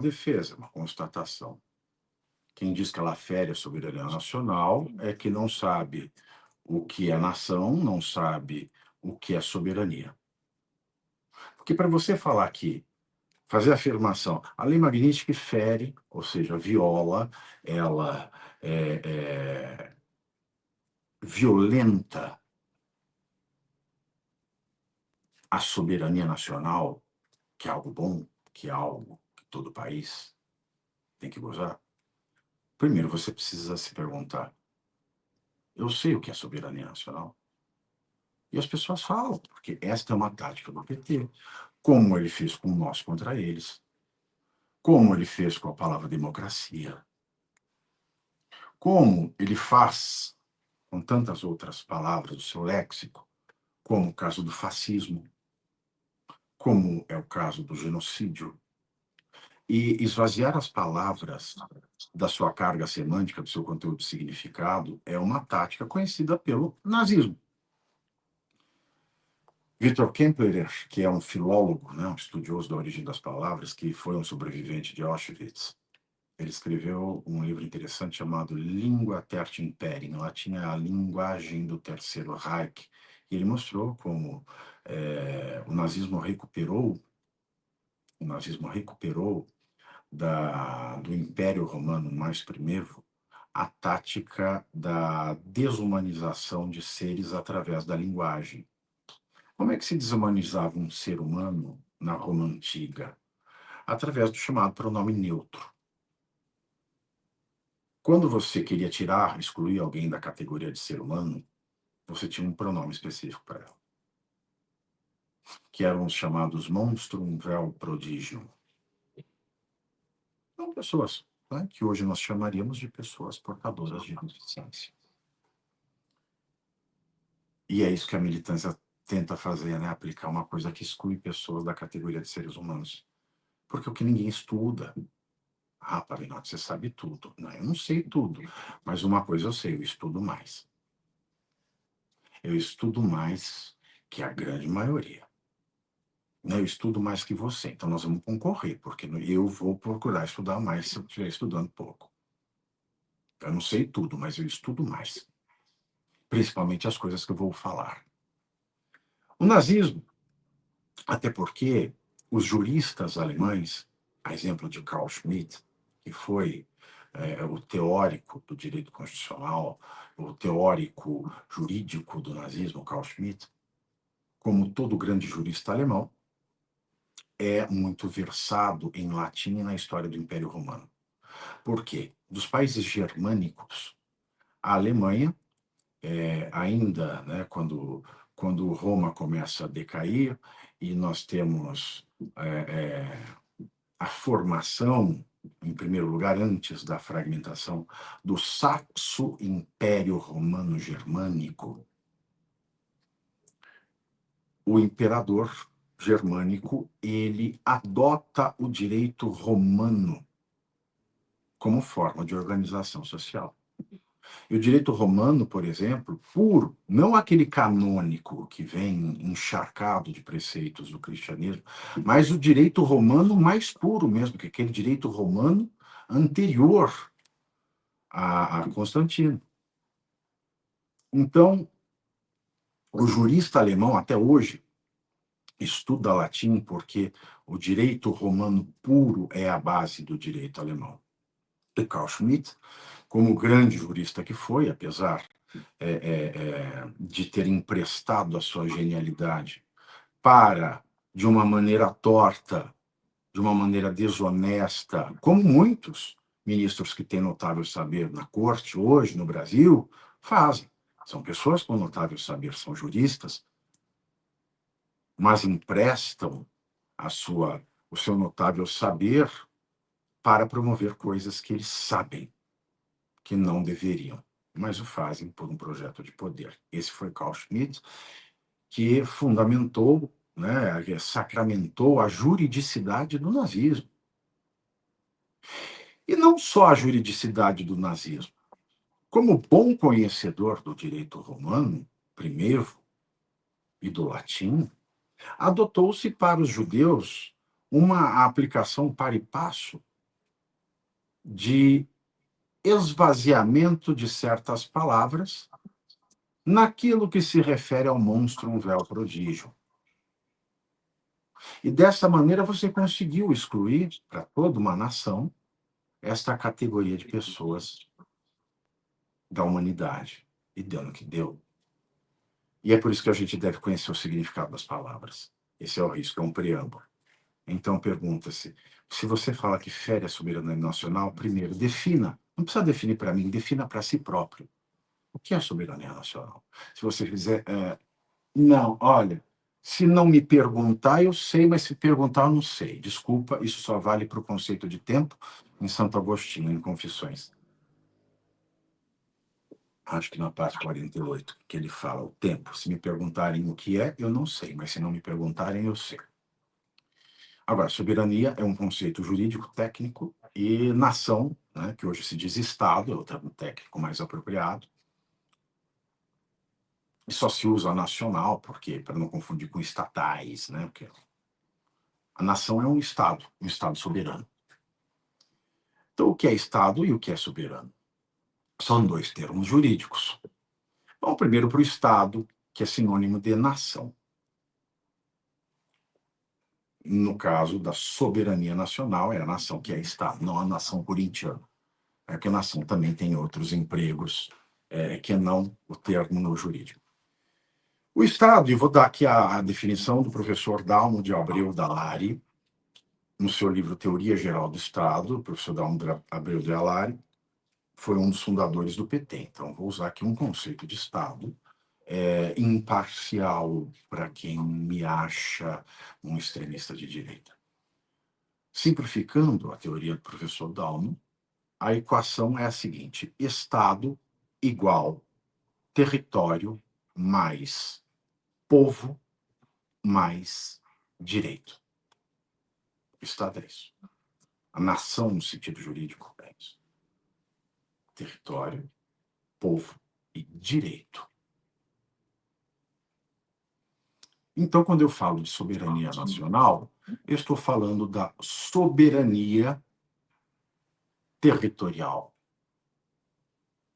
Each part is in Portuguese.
defesa, uma constatação. Quem diz que ela fere a soberania nacional é que não sabe o que é nação, não sabe o que é soberania. Porque para você falar que fazer a afirmação, a lei Magnitsky fere, ou seja, viola, ela violenta a soberania nacional, que é algo bom, que é algo que todo país tem que gozar. Primeiro você precisa se perguntar: eu sei o que é soberania nacional? E as pessoas falam, porque esta é uma tática do PT, como ele fez com nós contra eles, como ele fez com a palavra democracia, como ele faz com tantas outras palavras do seu léxico, como o caso do fascismo, como é o caso do genocídio. E esvaziar as palavras da sua carga semântica, do seu conteúdo de significado, é uma tática conhecida pelo nazismo. Viktor Kempler, que é um filólogo, né, um estudioso da origem das palavras, que foi um sobrevivente de Auschwitz, ele escreveu um livro interessante chamado Lingua Tertia Imperii, em latim é a linguagem do Terceiro Reich, e ele mostrou como o nazismo recuperou do Império Romano mais primevo a tática da desumanização de seres através da linguagem. Como é que se desumanizava um ser humano na Roma Antiga? Através do chamado pronome neutro. Quando você queria tirar, excluir alguém da categoria de ser humano, você tinha um pronome específico para ela, que eram os chamados monstrum vel prodigium. São pessoas, né, que hoje nós chamaríamos de pessoas portadoras de deficiência. E é isso que a militância tenta fazer, né? Aplicar uma coisa que exclui pessoas da categoria de seres humanos. Porque o que ninguém estuda. Ah, Pavinato, você sabe tudo. Não, eu não sei tudo. Mas uma coisa eu sei, eu estudo mais. Eu estudo mais que a grande maioria. Eu estudo mais que você, então nós vamos concorrer, porque eu vou procurar estudar mais se eu estiver estudando pouco. Eu não sei tudo, mas eu estudo mais. Principalmente as coisas que eu vou falar. O nazismo, até porque os juristas alemães, a exemplo de Carl Schmitt, que foi o teórico do direito constitucional, o teórico jurídico do nazismo, Carl Schmitt, como todo grande jurista alemão, é muito versado em latim e na história do Império Romano. Por quê? Dos países germânicos, a Alemanha, ainda, né, quando Roma começa a decair e nós temos a formação, em primeiro lugar, antes da fragmentação, do Saxo Império Romano Germânico, o imperador germânico, ele adota o direito romano como forma de organização social. E o direito romano, por exemplo, puro, não aquele canônico que vem encharcado de preceitos do cristianismo, mas o direito romano mais puro mesmo, que é aquele direito romano anterior a Constantino. Então, o jurista alemão, até hoje, estuda latim porque o direito romano puro é a base do direito alemão. E Carl Schmitt, como grande jurista que foi, apesar de ter emprestado a sua genialidade para, de uma maneira torta, de uma maneira desonesta, como muitos ministros que têm notável saber na corte hoje, no Brasil, fazem. São pessoas com notável saber, são juristas, mas emprestam o seu notável saber para promover coisas que eles sabem que não deveriam, mas o fazem por um projeto de poder. Esse foi Carl Schmitt, que fundamentou, né, sacramentou a juridicidade do nazismo. E não só a juridicidade do nazismo. Como bom conhecedor do direito romano, primeiro, e do latim, adotou-se para os judeus uma aplicação par e passo de esvaziamento de certas palavras naquilo que se refere ao monstro um véu prodígio. E dessa maneira você conseguiu excluir para toda uma nação esta categoria de pessoas da humanidade. E deu no que deu. E é por isso que a gente deve conhecer o significado das palavras. Esse é o risco, é um preâmbulo. Então pergunta-se, se você fala que fere a soberania nacional, primeiro, defina. Não precisa definir para mim, defina para si próprio. O que é soberania nacional? Se você fizer, não, olha, se não me perguntar, eu sei, mas se perguntar, eu não sei. Desculpa, isso só vale para o conceito de tempo em Santo Agostinho, em Confissões. Acho que na parte 48, que ele fala o tempo. Se me perguntarem o que é, eu não sei, mas se não me perguntarem, eu sei. Agora, soberania é um conceito jurídico, técnico, e nação, né, que hoje se diz Estado, é o termo técnico mais apropriado, e só se usa nacional, porque para não confundir com estatais, né, porque a nação é um Estado soberano. Então, o que é Estado e o que é soberano? São dois termos jurídicos. Vamos primeiro para o Estado, que é sinônimo de nação. No caso da soberania nacional, é a nação que é Estado, não a nação corintiana. É que a nação também tem outros empregos, que não o termo no jurídico. O Estado, e vou dar aqui a definição do professor Dalmo de Abreu Dalari, no seu livro Teoria Geral do Estado, o professor Dalmo de Abreu Dalari foi um dos fundadores do PT. Então, vou usar aqui um conceito de Estado imparcial para quem me acha um extremista de direita. Simplificando a teoria do professor Dalmo, a equação é a seguinte: Estado igual território mais povo mais direito. Estado é isso. A nação, no sentido jurídico, é isso. Território, povo e direito. Então, quando eu falo de soberania nacional, eu estou falando da soberania territorial,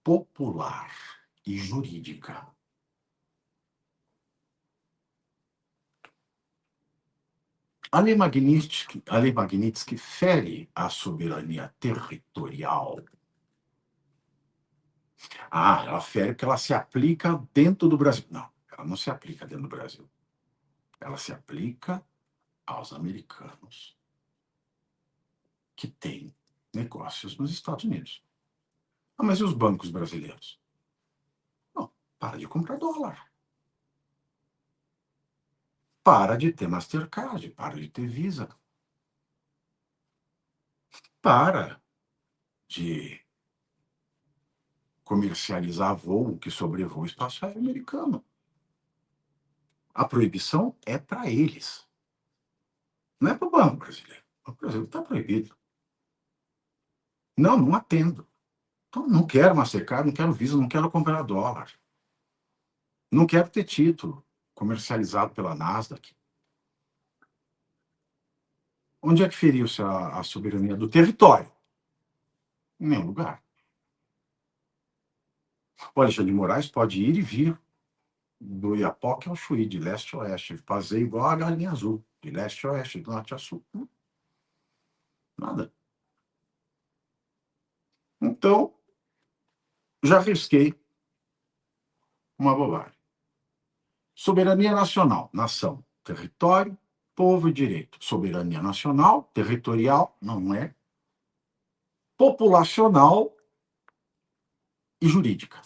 popular e jurídica. A lei Magnitsky fere a soberania territorial. Ela fere porque ela se aplica dentro do Brasil. Não, ela não se aplica dentro do Brasil. Ela se aplica aos americanos que têm negócios nos Estados Unidos. Mas e os bancos brasileiros? Não, para de comprar dólar. Para de ter Mastercard, para de ter Visa. Para de comercializar voo que sobrevoa o espaço aéreo americano. A proibição é para eles. Não é para o Banco Brasileiro. O Banco Brasileiro está proibido. Não, não atendo. Então, não quero Mastercard, não quero Visa, não quero comprar dólar. Não quero ter título comercializado pela Nasdaq. Onde é que feriu-se a soberania do território? Em nenhum lugar. O Alexandre de Moraes pode ir e vir do Iapoque ao Chuí, de leste a oeste. Fazer igual a galinha azul, de leste a oeste, do norte a sul. Nada. Então, já risquei uma bobagem. Soberania nacional, nação, território, povo e direito. Soberania nacional, territorial, não é. Populacional e jurídica.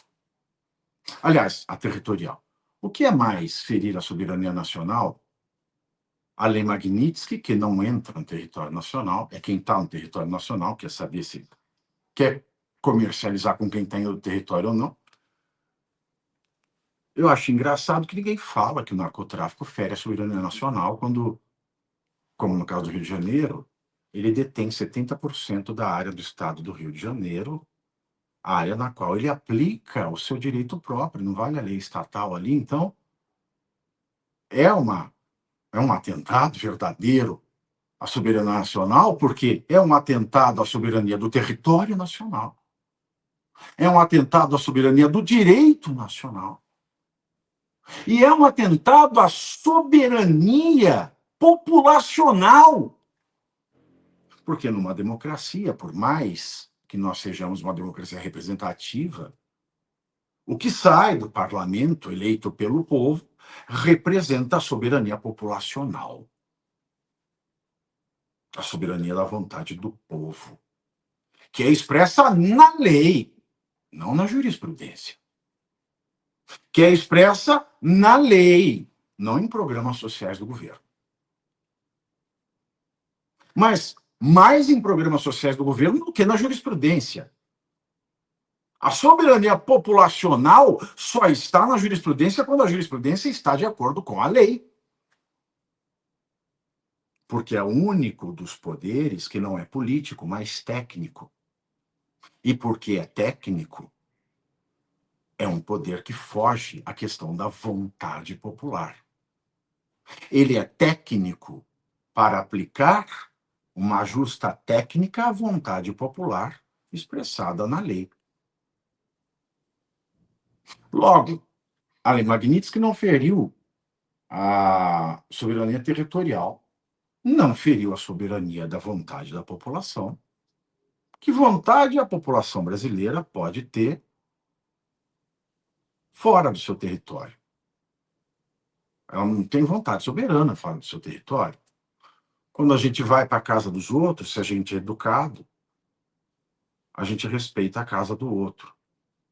Aliás, a territorial. O que é mais ferir a soberania nacional? A lei Magnitsky, que não entra no território nacional, é quem está no território nacional, quer saber se quer comercializar com quem tem o território ou não. Eu acho engraçado que ninguém fala que o narcotráfico fere a soberania nacional quando, como no caso do Rio de Janeiro, ele detém 70% da área do estado do Rio de Janeiro, a área na qual ele aplica o seu direito próprio, não vale a lei estatal ali. Então, é um atentado verdadeiro a soberania nacional porque é um atentado à soberania do território nacional, é um atentado à soberania do direito nacional e é um atentado à soberania populacional. Porque numa democracia, por mais que nós sejamos uma democracia representativa, o que sai do parlamento eleito pelo povo representa a soberania populacional, a soberania da vontade do povo, que é expressa na lei, não na jurisprudência, que é expressa na lei, não em programas sociais do governo. Mas mais em programas sociais do governo do que na jurisprudência. A soberania populacional só está na jurisprudência quando a jurisprudência está de acordo com a lei. Porque é o único dos poderes que não é político, mas técnico. E porque é técnico, é um poder que foge à questão da vontade popular. Ele é técnico para aplicar uma justa técnica à vontade popular expressada na lei. Logo, a Lei Magnitsky não feriu a soberania territorial, não feriu a soberania da vontade da população. Que vontade a população brasileira pode ter fora do seu território? Ela não tem vontade soberana fora do seu território. Quando a gente vai para a casa dos outros, se a gente é educado, a gente respeita a casa do outro.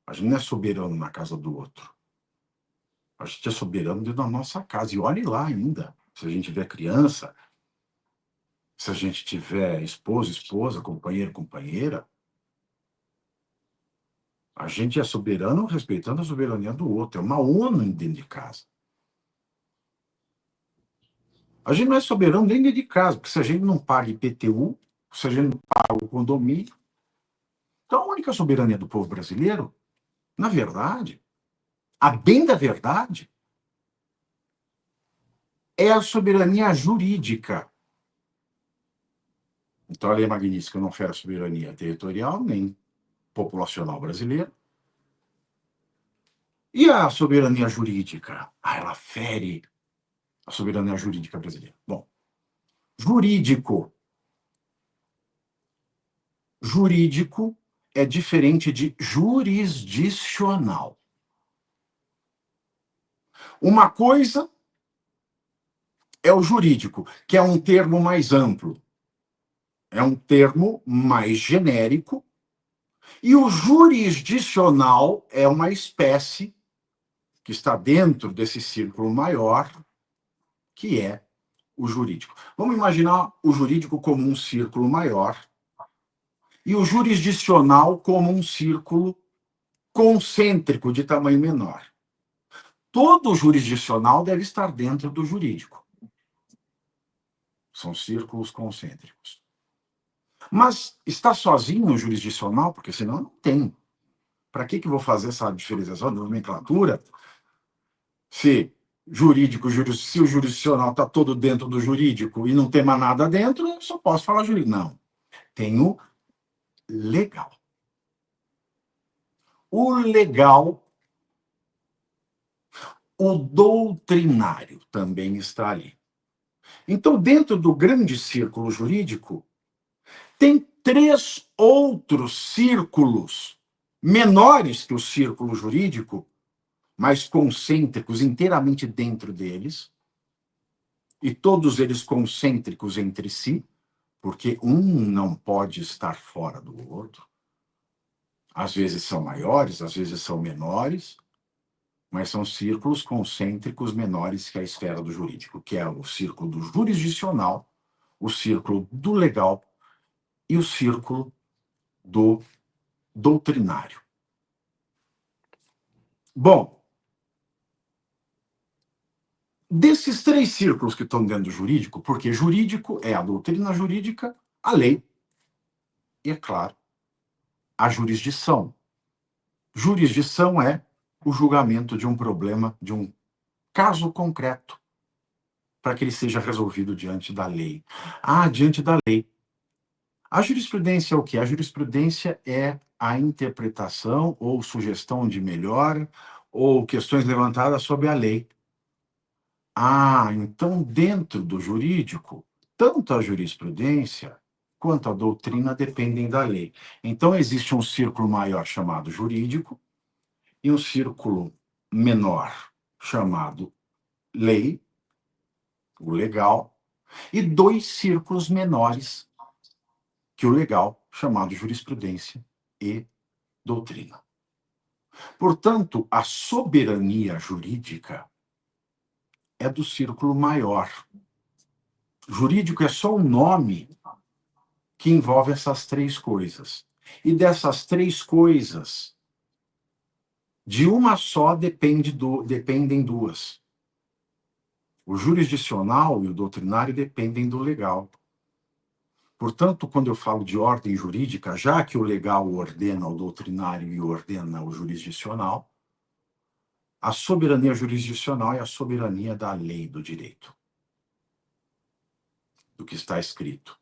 A gente não é soberano na casa do outro. A gente é soberano dentro da nossa casa. E olhe lá ainda, se a gente tiver criança, se a gente tiver esposo, esposa, companheiro, companheira, a gente é soberano respeitando a soberania do outro. É uma ONU dentro de casa. A gente não é soberano nem dentro de casa, porque se a gente não paga IPTU, se a gente não paga o condomínio, então a única soberania do povo brasileiro, na verdade, a bem da verdade, é a soberania jurídica. Então a Lei Magnitsky não fere a soberania territorial nem populacional brasileira. E a soberania jurídica? Ela fere a soberania jurídica brasileira. Bom, jurídico. Jurídico é diferente de jurisdicional. Uma coisa é o jurídico, que é um termo mais amplo, é um termo mais genérico, e o jurisdicional é uma espécie que está dentro desse círculo maior, que é o jurídico. Vamos imaginar o jurídico como um círculo maior e o jurisdicional como um círculo concêntrico de tamanho menor. Todo jurisdicional deve estar dentro do jurídico. São círculos concêntricos. Mas está sozinho o jurisdicional? Porque senão não tem. Para que vou fazer essa diferenciação de nomenclatura se jurídico, se o jurisdicional está todo dentro do jurídico e não tem mais nada dentro, eu só posso falar jurídico. Não. Tem o legal. O legal, o doutrinário também está ali. Então, dentro do grande círculo jurídico, tem 3 outros círculos menores que o círculo jurídico, mas concêntricos inteiramente dentro deles, e todos eles concêntricos entre si, porque um não pode estar fora do outro. Às vezes são maiores, às vezes são menores, mas são círculos concêntricos menores que a esfera do jurídico, que é o círculo do jurisdicional, o círculo do legal e o círculo do doutrinário. Bom, desses 3 círculos que estão dentro do jurídico, porque jurídico é a doutrina jurídica, a lei e, é claro, a jurisdição. Jurisdição é o julgamento de um problema, de um caso concreto, para que ele seja resolvido diante da lei. Ah, diante da lei. A jurisprudência é o quê? A jurisprudência é a interpretação ou sugestão de melhora ou questões levantadas sobre a lei. Ah, então dentro do jurídico, tanto a jurisprudência quanto a doutrina dependem da lei. Então existe um círculo maior chamado jurídico e um círculo menor chamado lei, o legal, e dois círculos menores que o legal, chamado jurisprudência e doutrina. Portanto, a soberania jurídica é do círculo maior. Jurídico é só um nome que envolve essas três coisas. E dessas três coisas, de uma só dependem duas. O jurisdicional e o doutrinário dependem do legal. Portanto, quando eu falo de ordem jurídica, já que o legal ordena o doutrinário e ordena o jurisdicional, a soberania jurisdicional é a soberania da lei do direito, do que está escrito.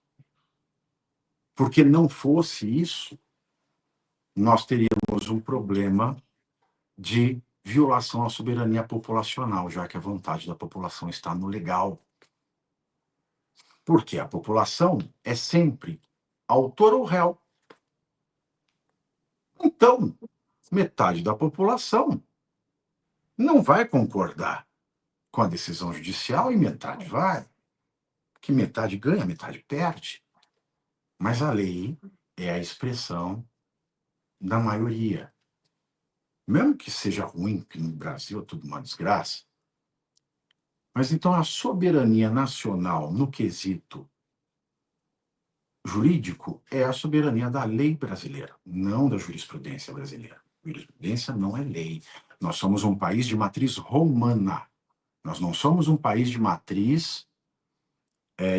Porque não fosse isso, nós teríamos um problema de violação à soberania populacional, já que a vontade da população está no legal. Porque a população é sempre autor ou réu. Então, metade da população não vai concordar com a decisão judicial e metade vai. Que metade ganha, metade perde. Mas a lei é a expressão da maioria. Mesmo que seja ruim, que no Brasil é tudo uma desgraça, mas então a soberania nacional no quesito jurídico é a soberania da lei brasileira, não da jurisprudência brasileira. Jurisprudência não é lei. Nós somos um país de matriz romana. Nós não somos um país de matriz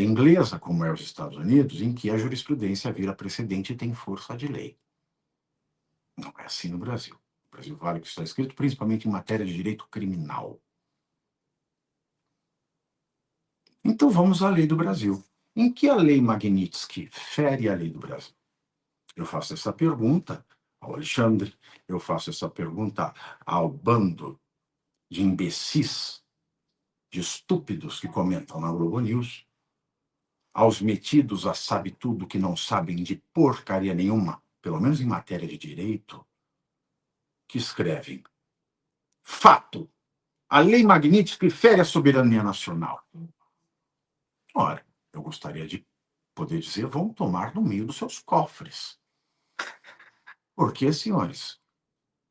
inglesa, como é os Estados Unidos, em que a jurisprudência vira precedente e tem força de lei. Não é assim no Brasil. No Brasil vale o que está escrito, principalmente em matéria de direito criminal. Então vamos à lei do Brasil. Em que a lei Magnitsky fere a lei do Brasil? Eu faço essa pergunta ao Alexandre, eu faço essa pergunta ao bando de imbecis, de estúpidos que comentam na Globo News, aos metidos a sabe tudo que não sabem de porcaria nenhuma, pelo menos em matéria de direito, que escrevem: fato, a lei Magnitsky fere a soberania nacional. Ora, eu gostaria de poder dizer, vão tomar no meio dos seus cofres. Porque, senhores,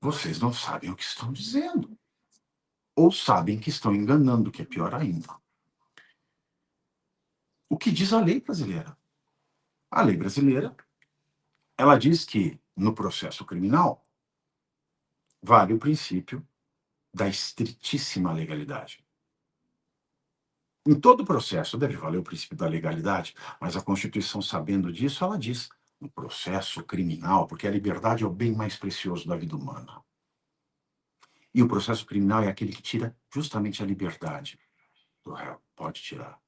vocês não sabem o que estão dizendo. Ou sabem que estão enganando, que é pior ainda. O que diz a lei brasileira? A lei brasileira, ela diz que, no processo criminal, vale o princípio da estritíssima legalidade. Em todo processo deve valer o princípio da legalidade, mas a Constituição, sabendo disso, ela diz no processo criminal, porque a liberdade é o bem mais precioso da vida humana. E o processo criminal é aquele que tira justamente a liberdade do réu. Pode tirar.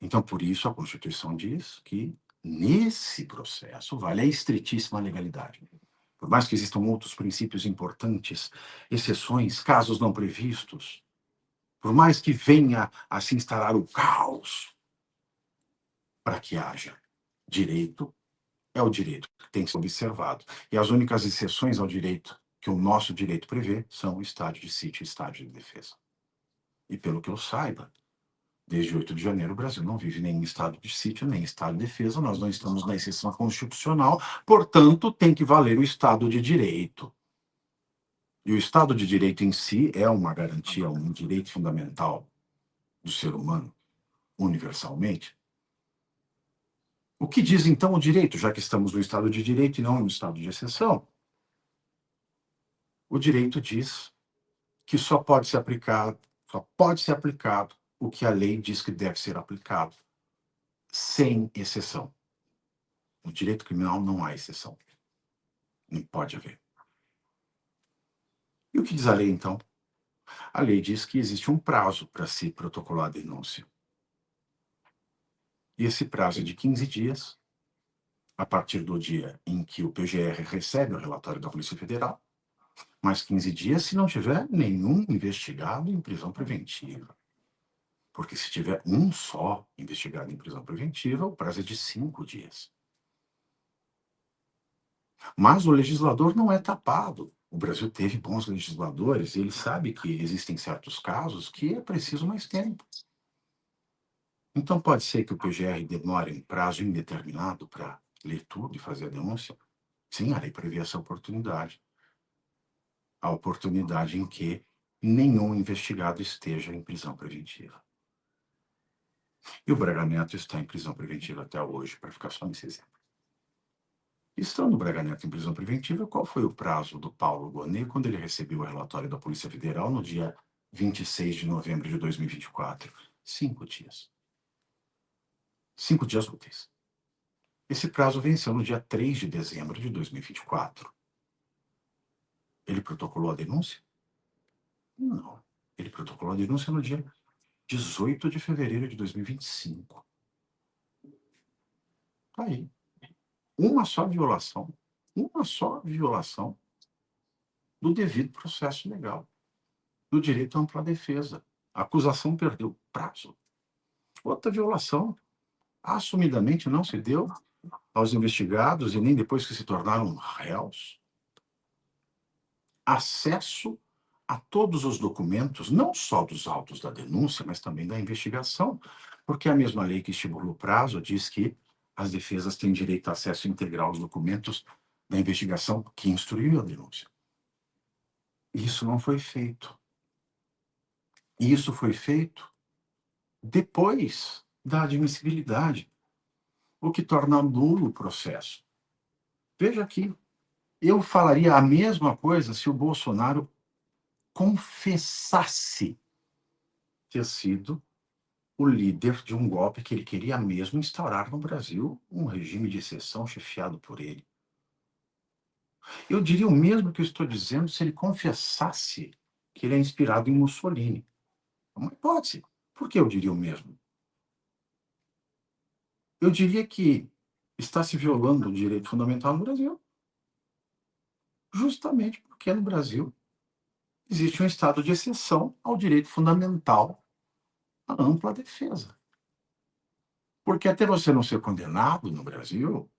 Então, por isso, a Constituição diz que, nesse processo, vale a estritíssima legalidade. Por mais que existam outros princípios importantes, exceções, casos não previstos, por mais que venha a se instalar o caos, para que haja direito, é o direito que tem que ser observado. E as únicas exceções ao direito que o nosso direito prevê são o estado de sítio e estado de defesa. E pelo que eu saiba, desde 8 de janeiro, o Brasil não vive nem em estado de sítio, nem em estado de defesa, nós não estamos na exceção constitucional, portanto, tem que valer o Estado de Direito. E o Estado de Direito em si é uma garantia, um direito fundamental do ser humano, universalmente. O que diz então o direito, já que estamos no Estado de Direito e não no estado de exceção? O direito diz que só pode ser aplicado o que a lei diz que deve ser aplicado, sem exceção. No direito criminal não há exceção. Não pode haver. E o que diz a lei, então? A lei diz que existe um prazo para se protocolar a denúncia. E esse prazo é de 15 dias, a partir do dia em que o PGR recebe o relatório da Polícia Federal, mais 15 dias se não tiver nenhum investigado em prisão preventiva. Porque se tiver um só investigado em prisão preventiva, o prazo é de 5 dias. Mas o legislador não é tapado. O Brasil teve bons legisladores e ele sabe que existem certos casos que é preciso mais tempo. Então pode ser que o PGR demore um prazo indeterminado para ler tudo e fazer a denúncia? Sim, a lei prevê essa oportunidade. A oportunidade em que nenhum investigado esteja em prisão preventiva. E o Braga Neto está em prisão preventiva até hoje, para ficar só nesse exemplo. Estando o Braga Neto em prisão preventiva, qual foi o prazo do Paulo Gonet quando ele recebeu o relatório da Polícia Federal no dia 26 de novembro de 2024? 5 dias. 5 dias úteis. Esse prazo venceu no dia 3 de dezembro de 2024. Ele protocolou a denúncia? Não. Ele protocolou a denúncia no dia 18 de fevereiro de 2025. Tá aí. Uma só violação do devido processo legal, do direito à ampla defesa. A acusação perdeu prazo. Outra violação, assumidamente não se deu aos investigados e nem depois que se tornaram réus, acesso a todos os documentos, não só dos autos da denúncia, mas também da investigação, porque a mesma lei que estipula o prazo diz que as defesas têm direito a acesso integral aos documentos da investigação que instruiu a denúncia. Isso não foi feito. Isso foi feito depois da admissibilidade, o que torna nulo o processo. Veja aqui, eu falaria a mesma coisa se o Bolsonaro confessasse ter sido o líder de um golpe que ele queria mesmo instaurar no Brasil, um regime de exceção chefiado por ele. Eu diria o mesmo que eu estou dizendo se ele confessasse que ele é inspirado em Mussolini. É uma hipótese. Por que eu diria o mesmo? Eu diria que está se violando o direito fundamental no Brasil, justamente porque no Brasil existe um estado de exceção ao direito fundamental à ampla defesa. Porque até você não ser condenado no Brasil,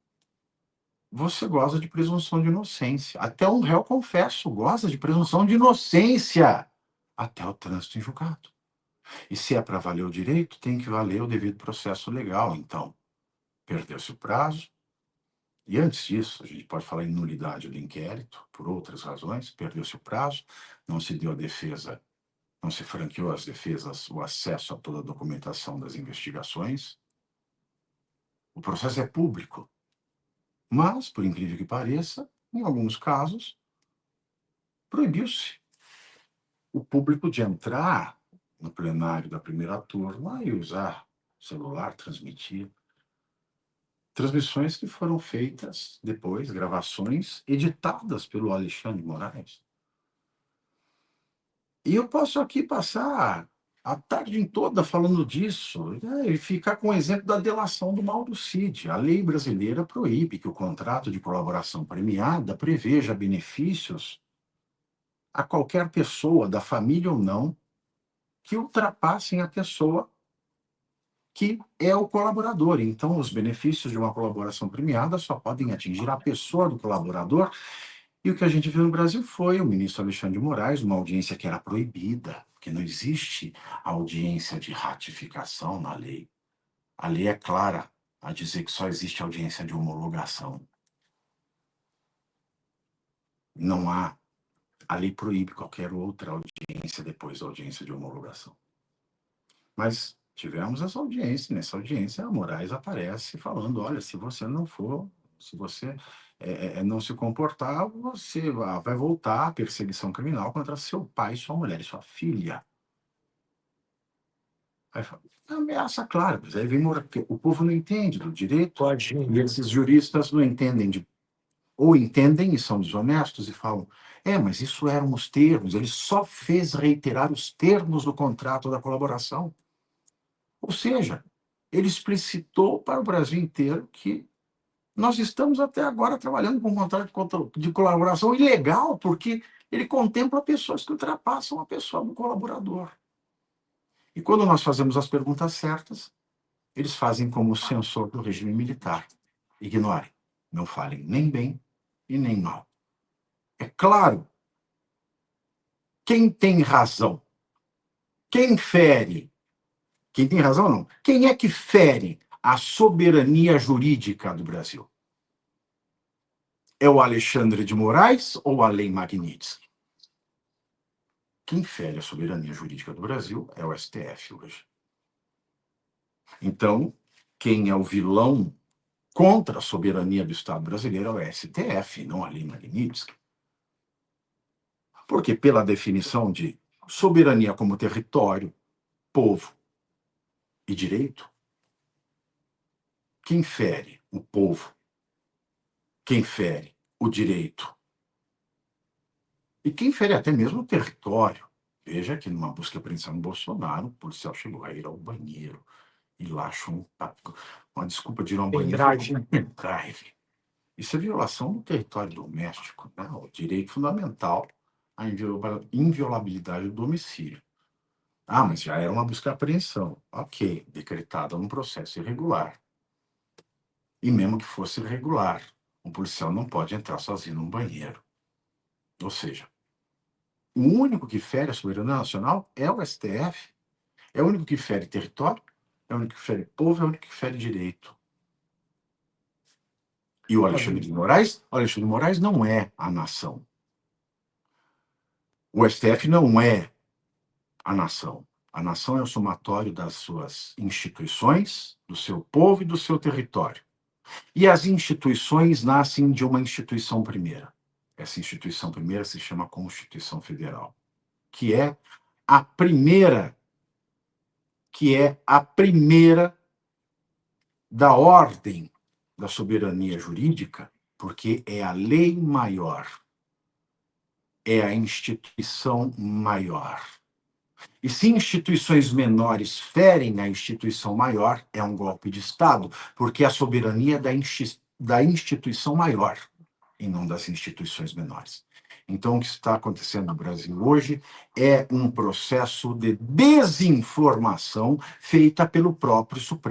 você goza de presunção de inocência. Até um réu confesso goza de presunção de inocência até o trânsito em julgado. E se é para valer o direito, tem que valer o devido processo legal. Então, perdeu-se o prazo. E antes disso, a gente pode falar em nulidade do inquérito, por outras razões, perdeu-se o prazo, não se deu a defesa, não se franqueou às defesas o acesso a toda a documentação das investigações. O processo é público, mas, por incrível que pareça, em alguns casos, proibiu-se o público de entrar no plenário da primeira turma e usar celular, transmitir. Transmissões que foram feitas depois, gravações editadas pelo Alexandre de Moraes. E eu posso aqui passar a tarde toda falando disso, né, e ficar com o exemplo da delação do Mauro Cid. A lei brasileira proíbe que o contrato de colaboração premiada preveja benefícios a qualquer pessoa, da família ou não, que ultrapassem a pessoa que é o colaborador. Então, os benefícios de uma colaboração premiada só podem atingir a pessoa do colaborador. E o que a gente viu no Brasil foi o ministro Alexandre de Moraes, uma audiência que era proibida, porque não existe audiência de ratificação na lei. A lei é clara a dizer que só existe audiência de homologação. Não há. A lei proíbe qualquer outra audiência depois da audiência de homologação. Mas tivemos essa audiência. Nessa audiência, a Moraes aparece falando: olha, se você não for, se você não se comportar, você vai voltar à perseguição criminal contra seu pai, sua mulher e sua filha. Aí fala, ameaça clara, mas aí vem porque o povo não entende do direito, Pode. e esses juristas não entendem ou entendem e são desonestos e falam: mas isso eram os termos, ele só fez reiterar os termos do contrato da colaboração. Ou seja, ele explicitou para o Brasil inteiro que nós estamos até agora trabalhando com um contrato de colaboração ilegal, porque ele contempla pessoas que ultrapassam a pessoa do colaborador. E quando nós fazemos as perguntas certas, eles fazem como o censor do regime militar. Ignorem, não falem nem bem e nem mal. É claro, quem tem razão? Quem fere? Quem tem razão não. Quem é que fere a soberania jurídica do Brasil? É o Alexandre de Moraes ou a Lei Magnitsky? Quem fere a soberania jurídica do Brasil é o STF hoje. Então, quem é o vilão contra a soberania do Estado brasileiro é o STF, não a Lei Magnitsky. Porque, pela definição de soberania como território, povo e direito, quem fere o povo, quem fere o direito e quem fere até mesmo o território. Veja que numa busca e apreensão do Bolsonaro, o policial chegou a ir ao banheiro e lá achou uma desculpa de ir ao banheiro. Pendrive. Isso é violação do território doméstico, né? O direito fundamental à inviolabilidade do domicílio. Ah, mas já era uma busca e apreensão. Ok, decretada num processo irregular. E mesmo que fosse irregular, o policial não pode entrar sozinho num banheiro. Ou seja, o único que fere a soberania nacional é o STF. É o único que fere território, é o único que fere povo, é o único que fere direito. E o Alexandre de Moraes não é a nação. O STF não é a nação. A nação é o somatório das suas instituições, do seu povo e do seu território. E as instituições nascem de uma instituição primeira. Essa instituição primeira se chama Constituição Federal, que é a primeira da ordem da soberania jurídica, porque é a lei maior, é a instituição maior. E se instituições menores ferem a instituição maior, é um golpe de Estado, porque a soberania é da instituição maior e não das instituições menores. Então, o que está acontecendo no Brasil hoje é um processo de desinformação feita pelo próprio Supremo